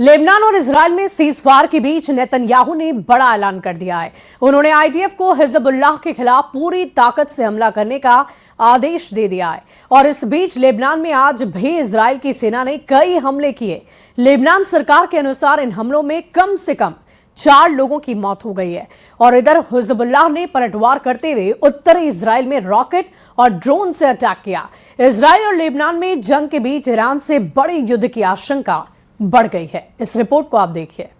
Lebanon और Israel में ceasefire के बीच नेतन्याहू ने बड़ा ऐलान कर दिया है। उन्होंने आईडीएफ को हिजबुल्लाह के खिलाफ पूरी ताकत से हमला करने का आदेश दे दिया है। और इस बीच लेबनान में आज भी इजराइल की सेना ने कई हमले किए। लेबनान सरकार के अनुसार इन हमलों में कम से कम 4 लोगों की मौत हो गई है। और इधर हिजबुल्लाह ने पलटवार करते हुए उत्तरी इजराइल में रॉकेट और ड्रोन से अटैक किया। इजराइल और लेबनान में जंग के बीच ईरान से बड़े युद्ध की आशंका बढ़ गई है। इस रिपोर्ट को आप देखिए।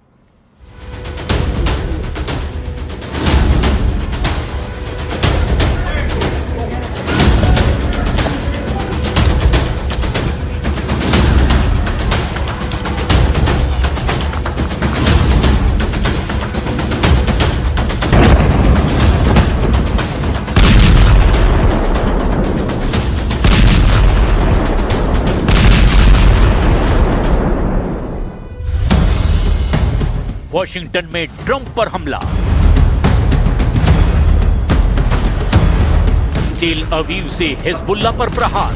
वॉशिंगटन में ट्रंप पर हमला, तेल अवीव से हिजबुल्ला पर प्रहार।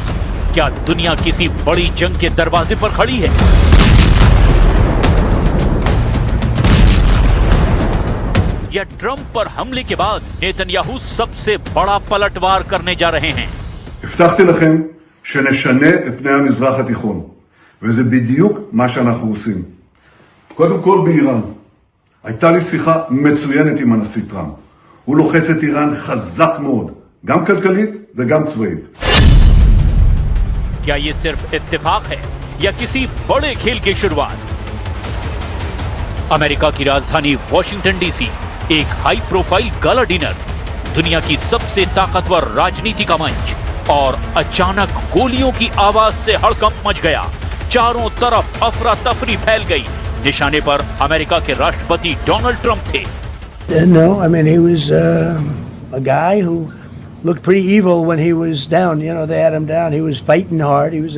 क्या दुनिया किसी बड़ी जंग के दरवाजे पर खड़ी है? या ट्रंप पर हमले के बाद नेतन्याहू सबसे बड़ा पलटवार करने जा रहे हैं? הבטחתי לכם שנשנה את פני המזרח התיכון, וזה בדיוק מה שאנחנו עושים. קודם כל באיראן. הייתה לי שיחה מצוינת עם הנשיא טראמפ. הוא לוחץ את איראן חזק מאוד, גם כלכלית וגם צבאית. क्या ये सिर्फ इत्तेफाक है या किसी बड़े खेल की शुरुआत? अमेरिका की राजधानी वॉशिंगटन डीसी, एक हाई प्रोफाइल गाला डिनर, दुनिया की सबसे ताकतवर राजनीति का मंच, और अचानक गोलियों की आवाज से हड़कंप मच गया। चारों तरफ अफरा तफरी फैल गई। निशाने पर अमेरिका के राष्ट्रपति डोनाल्ड ट्रंप थे। No, I mean he was a guy who looked pretty evil when he was down. You know, they had him down. He was fighting hard. He was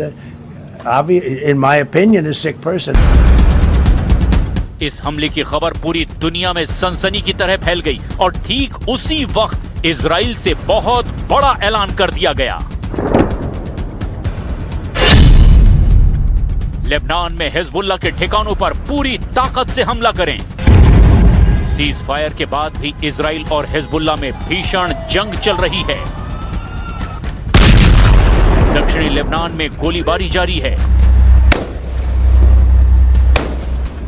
in my opinion, a sick person. इस हमले की खबर पूरी दुनिया में सनसनी की तरह फैल गई और ठीक उसी वक्त इजराइल से बहुत बड़ा ऐलान कर दिया गया। लेबनान में हिजबुल्ला के ठिकानों पर पूरी ताकत से हमला करें। सीज फायर के बाद भी इजराइल और हिजबुल्ला में भीषण जंग चल रही है। दक्षिणी लेबनान में गोलीबारी जारी है।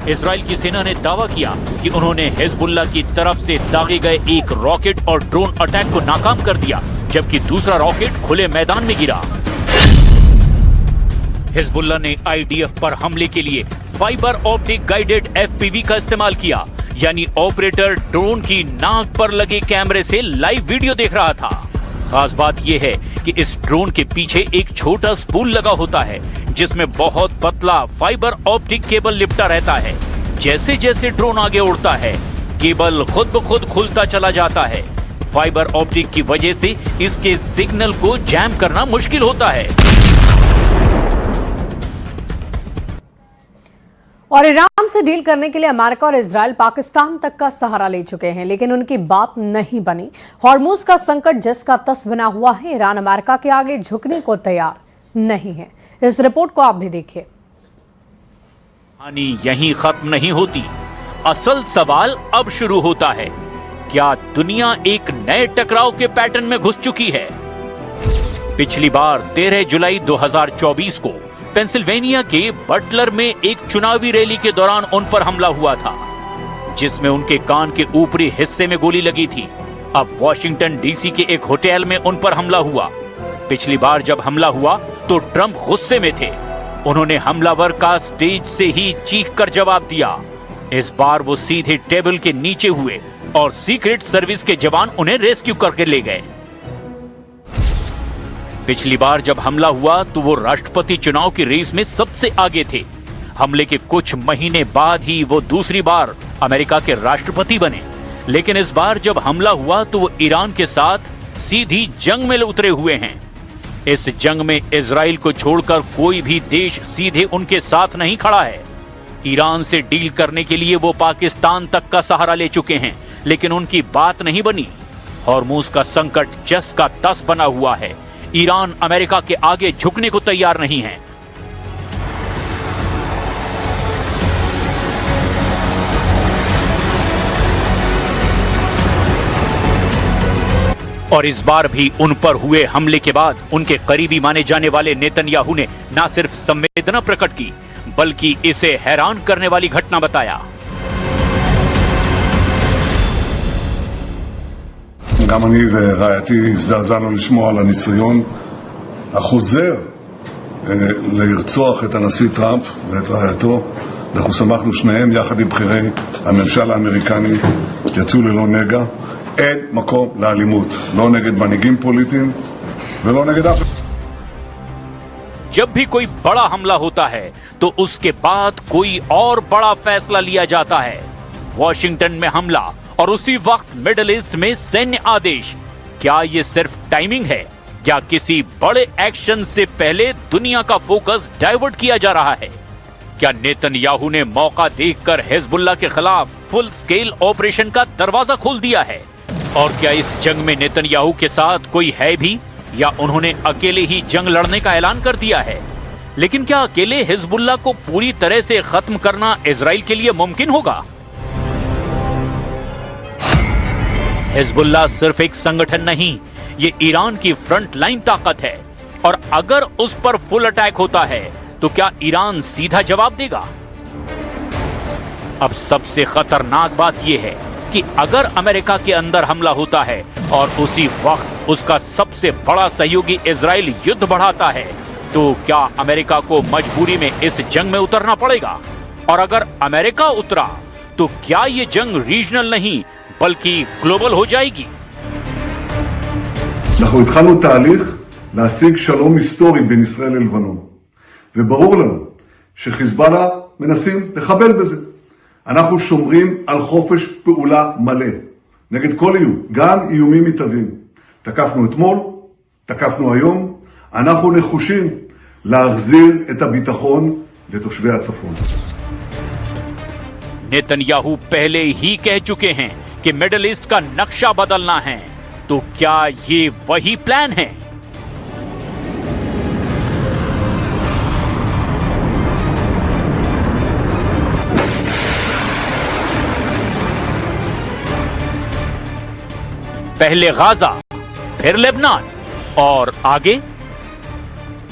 इजराइल की सेना ने दावा किया कि उन्होंने हिजबुल्ला की तरफ से दागे गए एक रॉकेट और ड्रोन अटैक को नाकाम कर दिया, जबकि दूसरा रॉकेट खुले मैदान में गिरा। हिजबुल्ला ने आईडीएफ पर हमले के लिए फाइबर ऑप्टिक गाइडेड एफपीवी का इस्तेमाल किया, यानी ऑपरेटर ड्रोन की नाक पर लगे कैमरे से लाइव वीडियो देख रहा था। खास बात यह है कि इस ड्रोन के पीछे एक छोटा स्पूल लगा होता है, जिसमें बहुत पतला फाइबर ऑप्टिक केबल लिपटा रहता है। जैसे जैसे ड्रोन आगे उड़ता है, केबल खुद ब खुद खुलता चला जाता है। फाइबर ऑप्टिक की वजह से इसके सिग्नल को जैम करना मुश्किल होता है। और ईरान से डील करने के लिए अमेरिका और इजराइल पाकिस्तान तक का सहारा ले चुके हैं, लेकिन उनकी बात नहीं बनी। हॉर्मुज का संकट जिसका तस बना हुआ है, ईरान अमेरिका के आगे झुकने को तैयार नहीं है। इस रिपोर्ट को आप भी देखिए। कहानी यहीं खत्म नहीं होती। असल सवाल अब शुरू होता है, क्या दुनिया एक नए टकराव के पैटर्न में घुस चुकी है? पिछली बार 13 जुलाई 2024 को पेंसिल्वेनिया के बटलर में एक चुनावी रैली के दौरान उन पर हमला हुआ था, जिसमें उनके कान के ऊपरी हिस्से में गोली लगी थी। अब वॉशिंगटन डीसी के एक होटल में उन पर हमला हुआ। पिछली बार जब हमला हुआ तो ट्रंप गुस्से में थे। उन्होंने हमलावर का स्टेज से ही चीख कर जवाब दिया। इस बार वो सीधे टेबल के नीचे हुए और सीक्रेट सर्विस के जवान उन्हें रेस्क्यू करके ले गए। पिछली बार जब हमला हुआ तो वो राष्ट्रपति चुनाव की रेस में सबसे आगे थे। हमले के कुछ महीने बाद ही वो दूसरी बार अमेरिका के राष्ट्रपति बने। लेकिन इस बार जब हमला हुआ तो वो ईरान के साथ सीधी जंग में उतरे हुए हैं। इस जंग में इजराइल को छोड़कर कोई भी देश सीधे उनके साथ नहीं खड़ा है। ईरान से डील करने के लिए वो पाकिस्तान तक का सहारा ले चुके हैं, लेकिन उनकी बात नहीं बनी। हॉर्मुज का संकट जस का तस बना हुआ है। ईरान अमेरिका के आगे झुकने को तैयार नहीं है। और इस बार भी उन पर हुए हमले के बाद उनके करीबी माने जाने वाले नेतन्याहू ने न सिर्फ संवेदना प्रकट की बल्कि इसे हैरान करने वाली घटना बताया। גם אני ורעייתי הזדעזענו לשמוע על הניסיון החוזר לרצוח את הנשיא טראמפ ואת רעייתו. אנחנו שמחנו שניהם יחד עם בכירי הממשל האמריקני, יצאו ללא נגע. אין מקום לאלימות, לא נגד מנהיגים פוליטיים ולא נגד אף. जब भी कोई बड़ा हमला होता है तो उसके बाद कोई और बड़ा फैसला लिया जाता है। वॉशिंगटन में हमला और उसी वक्त मिडिल ईस्ट में सैन्य आदेश। क्या ये सिर्फ टाइमिंग है? क्या किसी बड़े एक्शन से पहले दुनिया का फोकस डाइवर्ट किया जा रहा है? क्या नेतन्याहू ने मौका देखकर हिजबुल्लाह के खिलाफ फुल स्केल ऑपरेशन का दरवाजा खोल दिया है? और क्या इस जंग में नेतन्याहू के साथ कोई है भी, या उन्होंने अकेले ही जंग लड़ने का ऐलान कर दिया है? लेकिन क्या अकेले हिजबुल्लाह को पूरी तरह से खत्म करना इजराइल के लिए मुमकिन होगा? हिजबुल्लाह सिर्फ एक संगठन नहीं, ये ईरान की फ्रंट लाइन ताकत है। और अगर उस पर फुल अटैक होता है तो क्या ईरान सीधा जवाब देगा? अब सबसे खतरनाक बात यह है कि अगर अमेरिका के अंदर हमला होता है और उसी वक्त उसका सबसे बड़ा सहयोगी इजराइल युद्ध बढ़ाता है, तो क्या अमेरिका को मजबूरी में इस जंग में उतरना पड़ेगा? और अगर अमेरिका उतरा तो क्या यह जंग रीजनल नहीं बल्कि ग्लोबल हो जाएगी? אנחנו התחלנו תהליך להשיג שלום היסטורי בין ישראל ללבנון, וברור לנו שחיזבאללה מנסים לחבל בזה. אנחנו שומרים על חופש פעולה מלא נגד כל איום, גם איומים מתהווים. תקפנו אתמול, תקפנו היום, אנחנו נחושים להחזיר את הביטחון לתושבי הצפון. नेतन्याहू पहले ही कह चुके हैं कि मिडिल ईस्ट का नक्शा बदलना है, तो क्या ये वही प्लान है? पहले गाजा, फिर लेबनान और आगे?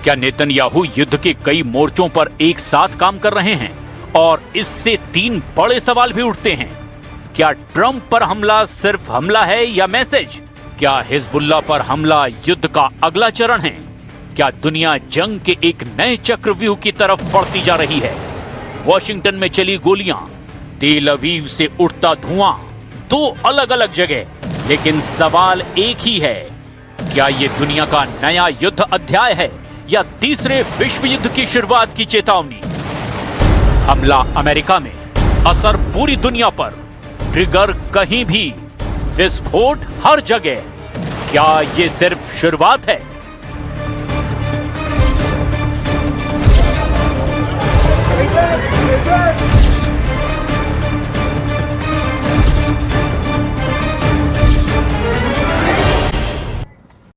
क्या नेतन्याहू युद्ध के कई मोर्चों पर एक साथ काम कर रहे हैं? और इससे तीन बड़े सवाल भी उठते हैं। क्या ट्रंप पर हमला सिर्फ हमला है या मैसेज? क्या हिजबुल्लाह पर हमला युद्ध का अगला चरण है? क्या दुनिया जंग के एक नए चक्रव्यूह की तरफ बढ़ती जा रही है? वॉशिंगटन में चली गोलियां, तेल अवीव से उठता धुआं, दो अलग अलग जगह, लेकिन सवाल एक ही है, क्या ये दुनिया का नया युद्ध अध्याय है या तीसरे विश्व युद्ध की शुरुआत की चेतावनी? हमला अमेरिका में, असर पूरी दुनिया पर, ट्रिगर कहीं भी, विस्फोट हर जगह। क्या ये सिर्फ शुरुआत है